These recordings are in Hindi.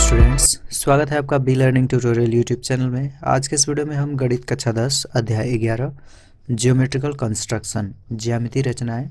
स्टूडेंट्स, स्वागत है आपका be learning tutorial YouTube channel में। आज के इस वीडियो में हम गणित कक्षा 10 अध्याय 11 ज्योमेट्रिकल कंस्ट्रक्शन ज्यामिति रचनाएं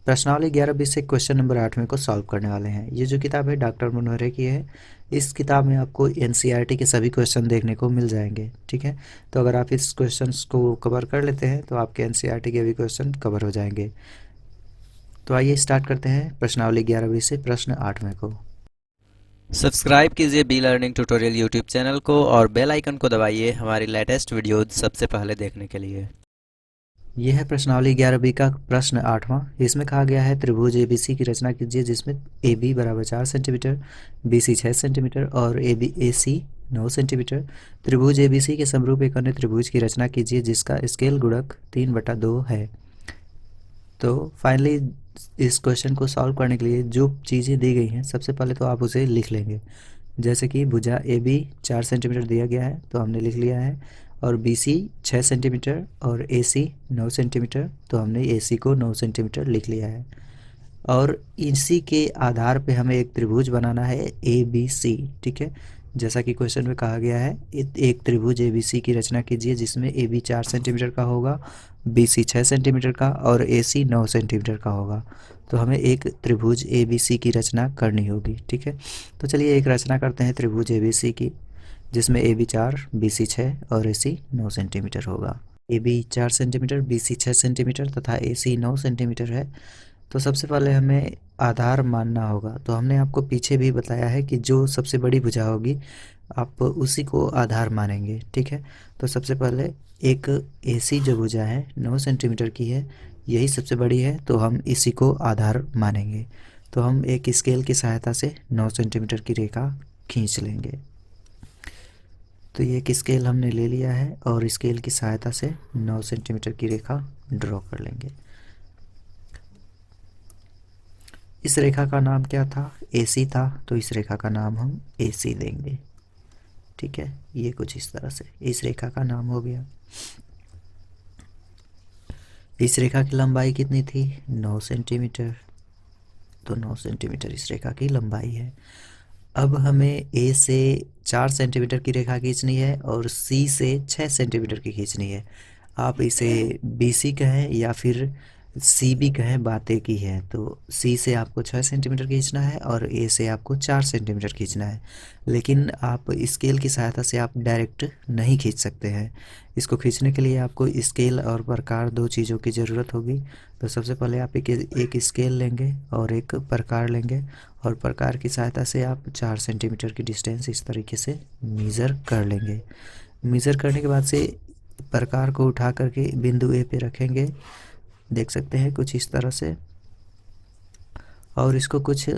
प्रश्नावली 11 से क्वेश्चन नंबर 8 में को सॉल्व करने वाले हैं। ये जो किताब है डॉक्टर मनोहरे की है। इस किताब में आपको एनसीईआरटी के सभी क्वेश्चन देखने को मिल जाएंगे। ठीक है, तो अगर आप इस क्वेश्चन को कवर कर लेते हैं तो आपके एनसीईआरटी के भी क्वेश्चन कवर हो जाएंगे। तो आइए स्टार्ट करते हैं प्रश्नावली 11 से प्रश्न 8 को। सब्सक्राइब कीजिए be learning tutorial YouTube channel को और बेल आइकन को दबाइए हमारी लेटेस्ट वीडियो सबसे पहले देखने के लिए। यह है प्रश्नावली 11 का प्रश्न 8वां। इसमें कहा गया है त्रिभुज एबीसी की रचना कीजिए जिसमें ए बी बराबर 4 सेंटीमीटर, बी सी 6 सेंटीमीटर और ए सी 9 सेंटीमीटर। त्रिभुज एबीसी के समरूप एक अन्य त्रिभुज की रचना कीजिए जिसका स्केल गुणक 3/2 है। तो फाइनली इस क्वेश्चन को सॉल्व करने के लिए जो चीज़ें दी गई हैं सबसे पहले तो आप उसे लिख लेंगे। जैसे कि भुजा ए बी 4 सेंटीमीटर दिया गया है तो हमने लिख लिया है, और बी सी 6 सेंटीमीटर और ए सी 9 सेंटीमीटर तो हमने ए सी को 9 सेंटीमीटर लिख लिया है। और इसी के आधार पे हमें एक त्रिभुज बनाना है ए बी सी। ठीक है, जैसा कि क्वेश्चन में कहा गया है एक त्रिभुज ए बी सी की रचना कीजिए जिसमें ए बी 4 सेंटीमीटर का होगा, बी सी 6 सेंटीमीटर का और ए सी 9 सेंटीमीटर का होगा। तो हमें एक त्रिभुज ए बी सी की रचना करनी होगी। ठीक है, तो चलिए एक रचना करते हैं त्रिभुज ए बी सी की जिसमें ए बी 4, बी सी 6 और ए सी 9 सेंटीमीटर होगा। A B 4 centimetre, B C 6 centimetre तथा ए सी 9 सेंटीमीटर है। तो सबसे पहले हमें आधार मानना होगा। तो हमने आपको पीछे भी बताया है कि जो सबसे बड़ी भुजा होगी आप उसी को आधार मानेंगे। ठीक है, तो सबसे पहले एक एसी जो भुजा है 9 सेंटीमीटर की है, यही सबसे बड़ी है तो हम इसी को आधार मानेंगे। तो हम एक स्केल की सहायता से 9 सेंटीमीटर की रेखा खींच लेंगे। तो ये एक स्केल हमने ले लिया है और स्केल की सहायता से 9 सेंटीमीटर की रेखा ड्रॉ कर लेंगे। इस रेखा का नाम क्या था? AC था, तो इस रेखा का नाम हम AC देंगे। ठीक है, ये कुछ इस तरह से इस रेखा का नाम हो गया। इस रेखा की लंबाई कितनी थी? 9 सेंटीमीटर। तो 9 सेंटीमीटर इस रेखा की लंबाई है। अब हमें A से 4 सेंटीमीटर की रेखा खींचनी है और C से 6 सेंटीमीटर की खींचनी है। आप इसे BC कहें या फिर सी भी कहें, बात एक ही है। तो सी से आपको 6 सेंटीमीटर खींचना है और ए से आपको 4 सेंटीमीटर खींचना है। लेकिन आप स्केल की सहायता से आप डायरेक्ट नहीं खींच सकते हैं। इसको खींचने के लिए आपको स्केल और प्रकार दो चीज़ों की ज़रूरत होगी। तो सबसे पहले आप एक स्केल लेंगे और एक प्रकार लेंगे, और प्रकार की सहायता से आप 4 सेंटीमीटर की डिस्टेंस इस तरीके से मीज़र कर लेंगे। मीज़र करने के बाद से प्रकार को उठा करके बिंदु ए पे रखेंगे, देख सकते हैं कुछ इस तरह से। और इसको कुछ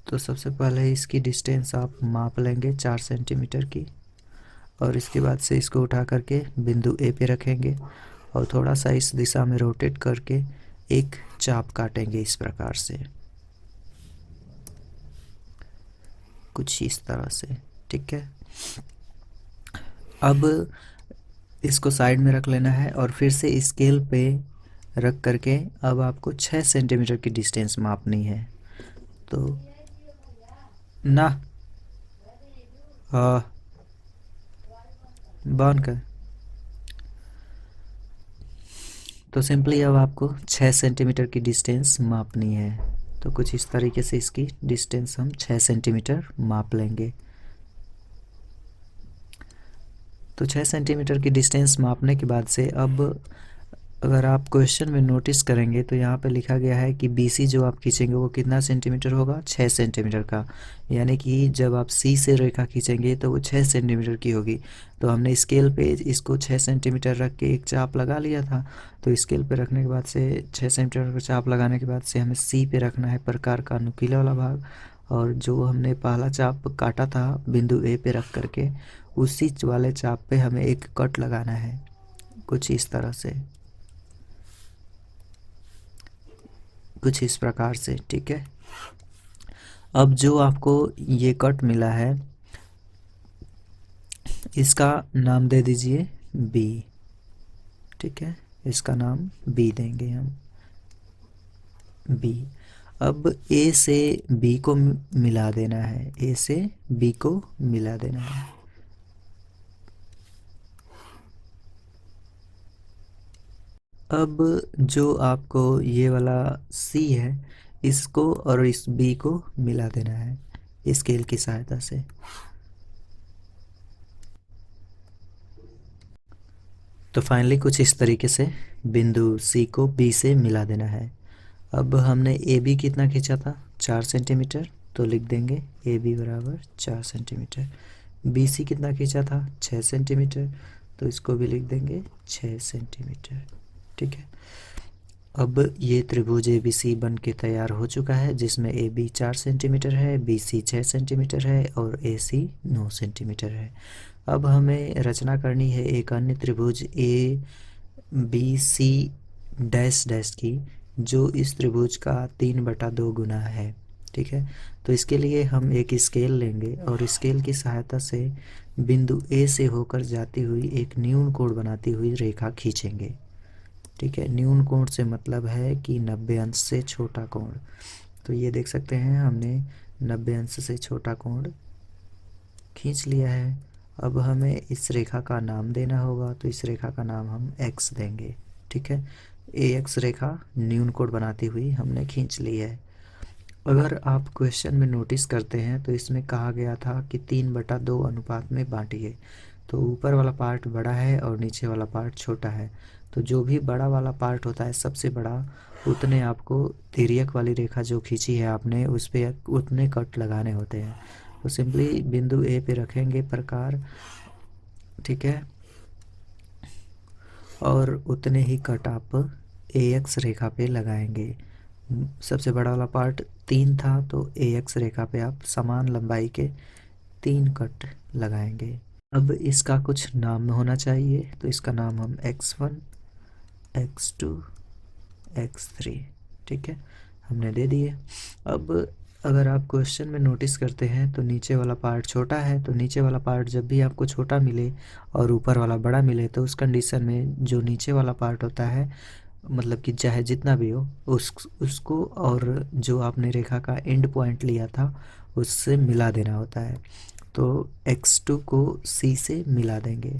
तो सबसे पहले इसकी डिस्टेंस आप माप लेंगे 4 सेंटीमीटर की, और इसके बाद से इसको उठा करके बिंदु ए पे रखेंगे और थोड़ा सा इस दिशा में रोटेट करके एक चाप काटेंगे इस प्रकार से, कुछ इस तरह से। ठीक है, अब इसको साइड में रख लेना है और फिर से स्केल पे रख करके अब आपको 6 सेंटीमीटर की डिस्टेंस मापनी है। तो ना बंद कर। तो सिंपली अब आपको 6 सेंटीमीटर की डिस्टेंस मापनी है। तो कुछ इस तरीके से इसकी डिस्टेंस हम 6 सेंटीमीटर माप लेंगे। तो 6 सेंटीमीटर की डिस्टेंस मापने के बाद से अब अगर आप क्वेश्चन में नोटिस करेंगे तो यहाँ पे लिखा गया है कि BC जो आप खींचेंगे वो कितना सेंटीमीटर होगा? 6 सेंटीमीटर का। यानी कि जब आप C से रेखा खींचेंगे तो वो 6 सेंटीमीटर की होगी। तो हमने स्केल पे इसको 6 सेंटीमीटर रख के एक चाप लगा लिया था। तो स्केल पे रखने के बाद से 6 सेंटीमीटर का चाप लगाने के बाद से हमें C पे रखना है प्रकार का नुकीला वाला भाग, और जो हमने पहला चाप काटा था बिंदु A पे रख करके उसी वाले चाप पे हमें एक कट लगाना है, कुछ इस तरह से, कुछ इस प्रकार से। ठीक है, अब जो आपको ये कट मिला है इसका नाम दे दीजिए B। ठीक है, इसका नाम B देंगे हम, B। अब ए से बी को मिला देना है, ए से बी को मिला देना है। अब जो आपको ये वाला सी है, इसको और इस बी को मिला देना है स्केल की सहायता से। तो फाइनली कुछ इस तरीके से बिंदु सी को बी से मिला देना है। अब हमने ए बी कितना खींचा था, 4 सेंटीमीटर, तो लिख देंगे ए बी बराबर 4 सेंटीमीटर। बी सी कितना खींचा था, 6 सेंटीमीटर, तो इसको भी लिख देंगे 6 सेंटीमीटर। ठीक है, अब ये त्रिभुज ए बी सी बन के तैयार हो चुका है, जिसमें ए बी 4 सेंटीमीटर है, बी सी 6 सेंटीमीटर है और ए सी 9 सेंटीमीटर है। अब हमें रचना करनी है एक अन्य त्रिभुज A B C dash dash की, जो इस त्रिभुज का 3/2 गुना है। ठीक है, तो इसके लिए हम एक स्केल लेंगे और स्केल की सहायता से बिंदु ए से होकर जाती हुई एक न्यून कोण बनाती हुई रेखा खींचेंगे। ठीक है, न्यून कोण से मतलब है कि 90 अंश से छोटा कोण। तो ये देख सकते हैं हमने 90 अंश से छोटा कोण खींच लिया है। अब हमें इस रेखा का नाम देना होगा, तो इस रेखा का नाम हम x देंगे। ठीक है, AX रेखा न्यून कोण बनाती हुई हमने खींच ली है। अगर आप क्वेश्चन में नोटिस करते हैं तो इसमें कहा गया था कि 3/2 अनुपात में बांटिए। तो ऊपर वाला पार्ट बड़ा है और नीचे वाला पार्ट छोटा है, तो जो भी बड़ा वाला पार्ट होता है सबसे बड़ा, उतने आपको तिर्यक वाली रेखा जो खींची है आपने उस पर उतने कट लगाने होते हैं। तो सिंपली बिंदु ए पे रखेंगे प्रकार, ठीक है, और उतने ही कट आप AX रेखा पे लगाएंगे। सबसे बड़ा वाला पार्ट 3 था, तो AX रेखा पे आप समान लंबाई के 3 कट लगाएंगे। अब इसका कुछ नाम होना चाहिए, तो इसका नाम हम x1 x2 x3, ठीक है, हमने दे दिए। अब अगर आप क्वेश्चन में नोटिस करते हैं तो नीचे वाला पार्ट छोटा है, तो नीचे वाला पार्ट जब भी आपको छोटा मिले और ऊपर वाला बड़ा मिले, तो उस कंडीशन में जो नीचे वाला पार्ट होता है, मतलब कि चाहे जितना भी हो, उसको और जो आपने रेखा का एंड पॉइंट लिया था उससे मिला देना होता है। तो x2 को c से मिला देंगे।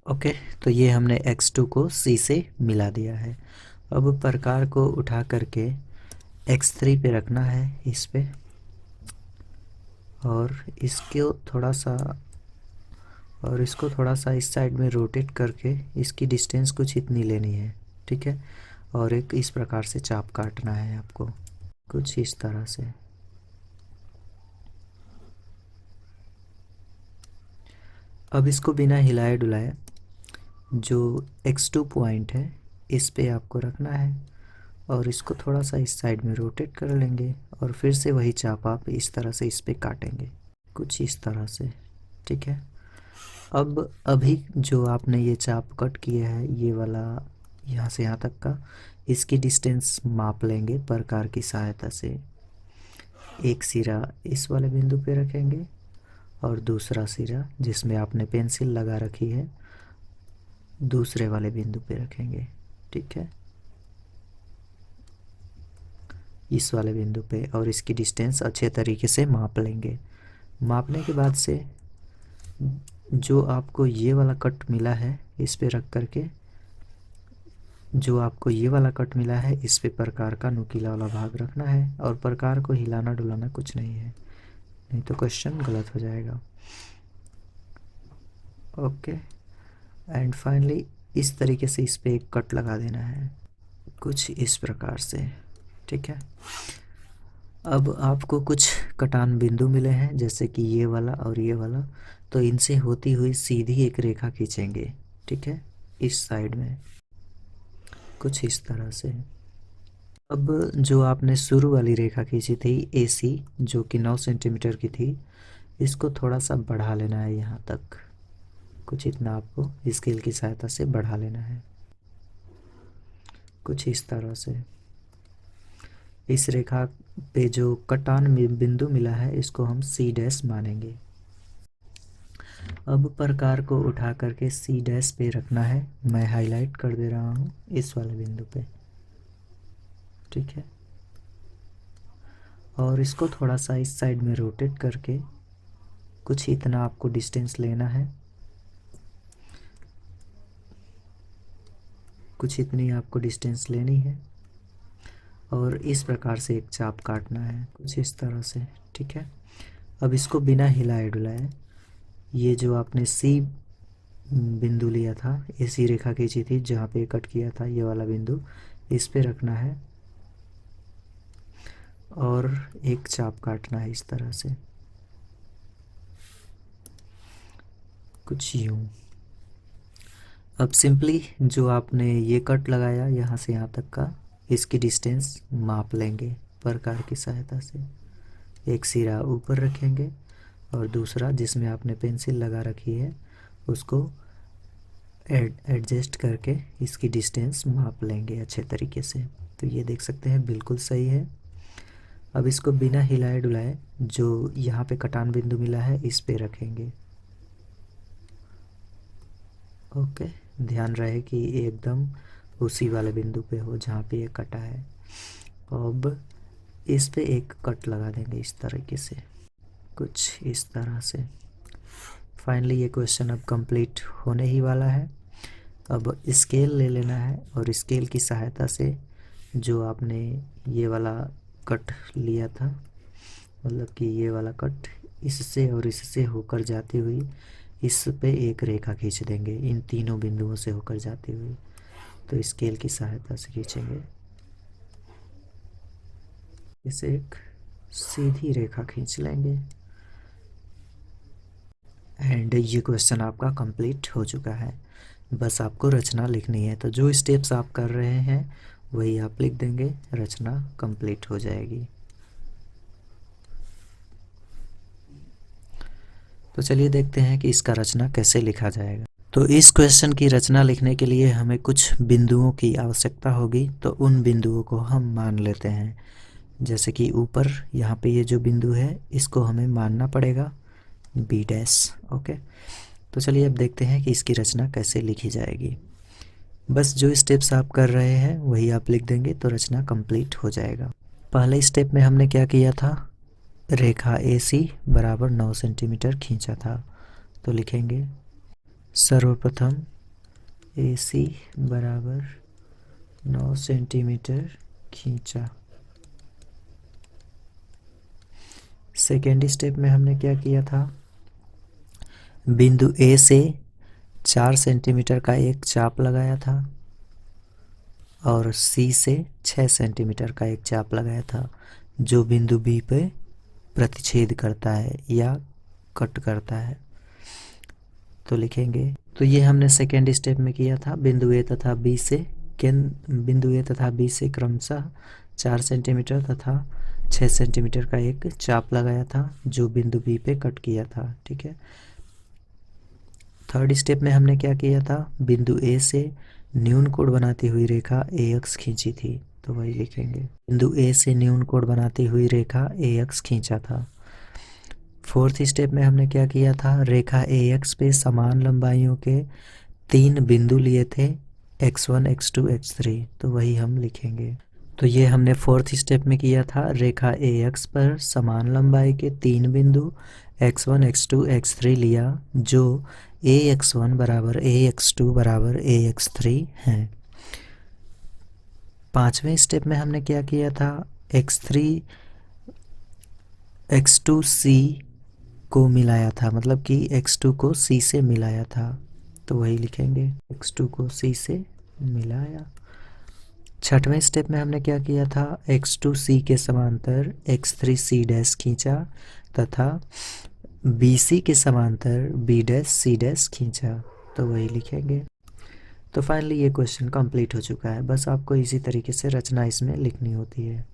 ओके, तो ये हमने x2 को c से मिला दिया है। अब प्रकार को उठा करके x3 पे रखना है इस पे, और इसको थोड़ा सा इस साइड में रोटेट करके इसकी डिस्टेंस कुछ इतनी लेनी है। ठीक है, और एक इस प्रकार से चाप काटना है आपको, कुछ इस तरह से। अब इसको बिना हिलाए डुलाए जो x2 पॉइंट है इस पे आपको रखना है, और इसको थोड़ा सा इस साइड में रोटेट कर लेंगे और फिर से वही चाप आप इस तरह से इस पे काटेंगे, कुछ इस तरह से। ठीक है, अब अभी जो आपने ये चाप कट किया है, ये वाला यहाँ से यहाँ तक का, इसकी डिस्टेंस माप लेंगे प्रकार की सहायता से। एक सिरा इस वाले बिंदु पे रखेंगे और दूसरा सिरा जिसमें आपने पेंसिल लगा रखी है दूसरे वाले बिंदु पे रखेंगे। ठीक है, इस वाले बिंदु पे, और इसकी डिस्टेंस अच्छे तरीके से माप लेंगे। मापने के बाद से जो आपको ये वाला कट मिला है इस पे रख करके, जो आपको ये वाला कट मिला है इस पे प्रकार का नुकीला वाला भाग रखना है, और प्रकार को हिलाना डुलाना कुछ नहीं है, नहीं तो क्वेश्चन गलत हो जाएगा। ओके, एंड फाइनली इस तरीके से इस पे एक कट लगा देना है, कुछ इस प्रकार से। ठीक है, अब आपको कुछ कटान बिंदु मिले हैं जैसे कि ये वाला और ये वाला, तो इनसे होती हुई सीधी एक रेखा खींचेंगे। ठीक है, इस साइड में कुछ इस तरह से। अब जो आपने शुरू वाली रेखा खींची थी AC, जो कि 9 सेंटीमीटर की थी, इसको थोड़ा सा बढ़ा लेना है यहाँ तक, कुछ इतना आपको स्केल की सहायता से बढ़ा लेना है, कुछ इस तरह से। इस रेखा पे जो कटान बिंदु मिला है इसको हम C डैश मानेंगे। अब प्रकार को उठा करके सी डैश पे रखना है। मैं हाईलाइट कर दे रहा हूँ इस वाले बिंदु पे, ठीक है। और इसको थोड़ा सा इस साइड में रोटेट करके कुछ इतना आपको डिस्टेंस लेना है, कुछ इतनी आपको डिस्टेंस लेनी है और इस प्रकार से एक चाप काटना है कुछ इस तरह से, ठीक है। अब इसको बिना हिलाए डुलाए, ये जो आपने सी बिंदु लिया था, ऐसी रेखा खींची थी जहाँ पे कट किया था, ये वाला बिंदु इस पे रखना है और एक चाप काटना है इस तरह से, कुछ यूं। अब सिंपली जो आपने ये कट लगाया यहाँ से यहाँ तक का, इसकी डिस्टेंस माप लेंगे प्रकार की सहायता से। एक सिरा ऊपर रखेंगे और दूसरा जिसमें आपने पेंसिल लगा रखी है उसको एडजस्ट करके इसकी डिस्टेंस माप लेंगे अच्छे तरीके से। तो ये देख सकते हैं बिल्कुल सही है। अब इसको बिना हिलाए डुलाए जो यहाँ पे कटान बिंदु मिला है इस पे रखेंगे। ओके, ध्यान रहे कि एकदम उसी वाले बिंदु पे हो जहाँ पे ये कटा है। अब इस पे एक कट लगा देंगे इस तरीके से, कुछ इस तरह से। फाइनली ये क्वेश्चन अब कंप्लीट होने ही वाला है। अब स्केल ले लेना है और स्केल की सहायता से जो आपने ये वाला कट लिया था, मतलब कि ये वाला कट इससे और इससे होकर जाती हुई इस पे एक रेखा खींच देंगे, इन तीनों बिंदुओं से होकर जाती हुई। तो स्केल की सहायता से खींचेंगे, इसे एक सीधी रेखा खींच लेंगे एंड ये क्वेश्चन आपका कंप्लीट हो चुका है। बस आपको रचना लिखनी है, तो जो स्टेप्स आप कर रहे हैं वही आप लिख देंगे, रचना कंप्लीट हो जाएगी। तो चलिए देखते हैं कि इसका रचना कैसे लिखा जाएगा। तो इस क्वेश्चन की रचना लिखने के लिए हमें कुछ बिंदुओं की आवश्यकता होगी, तो उन बिंदुओं को हम मान लेते हैं। जैसे कि ऊपर यहाँ पे ये जो बिंदु है इसको हमें मानना पड़ेगा बी डैश। ओके, तो चलिए अब देखते हैं कि इसकी रचना कैसे लिखी जाएगी। बस जो स्टेप्स आप कर रहे हैं वही आप लिख देंगे तो रचना कंप्लीट हो जाएगा। पहले स्टेप में हमने क्या किया था, रेखा AC बराबर 9 सेंटीमीटर खींचा था। तो लिखेंगे सर्वप्रथम AC बराबर 9 सेंटीमीटर खींचा। सेकेंड स्टेप में हमने क्या किया था, बिंदु A से 4 सेंटीमीटर का एक चाप लगाया था और C से 6 सेंटीमीटर का एक चाप लगाया था जो बिंदु B पे प्रतिच्छेद करता है या कट करता है। तो लिखेंगे, तो ये हमने सेकेंड स्टेप में किया था। बिंदु A तथा B से क्रमशः 4 सेंटीमीटर तथा 6 सेंटीमीटर का एक चाप लगाया था जो बिंदु B पे कट किया था, ठीक है। थर्ड स्टेप में हमने क्या किया था, बिंदु A से न्यून कोण बनाती हुई रेखा AX खींची थी। तो वही लिखेंगे, बिंदु A से न्यून कोण बनाती हुई रेखा AX खींचा था। फोर्थ स्टेप में हमने क्या किया था, रेखा AX पे समान लंबाइयों के 3 बिंदु लिए थे, x1 x2 x3। तो वही हम लिखेंगे। तो ये हमने फोर्थ स्टेप में किया था, रेखा AX पर समान लंबाई के 3 बिंदु x1 x2 x3 लिया जो AX1 बराबर AX2 बराबर AX3 हैं। पांचवें स्टेप में हमने क्या किया था, x2C को मिलाया था, मतलब कि x2 को C से मिलाया था। तो वही लिखेंगे, x2 को C से मिलाया। छठवें स्टेप में हमने क्या किया था, x2C के समांतर x3C डैश खींचा तथा BC के समांतर B डैश C डैश खींचा। तो वही लिखेंगे। तो फाइनली ये क्वेश्चन कंप्लीट हो चुका है। बस आपको इसी तरीके से रचना इसमें लिखनी होती है।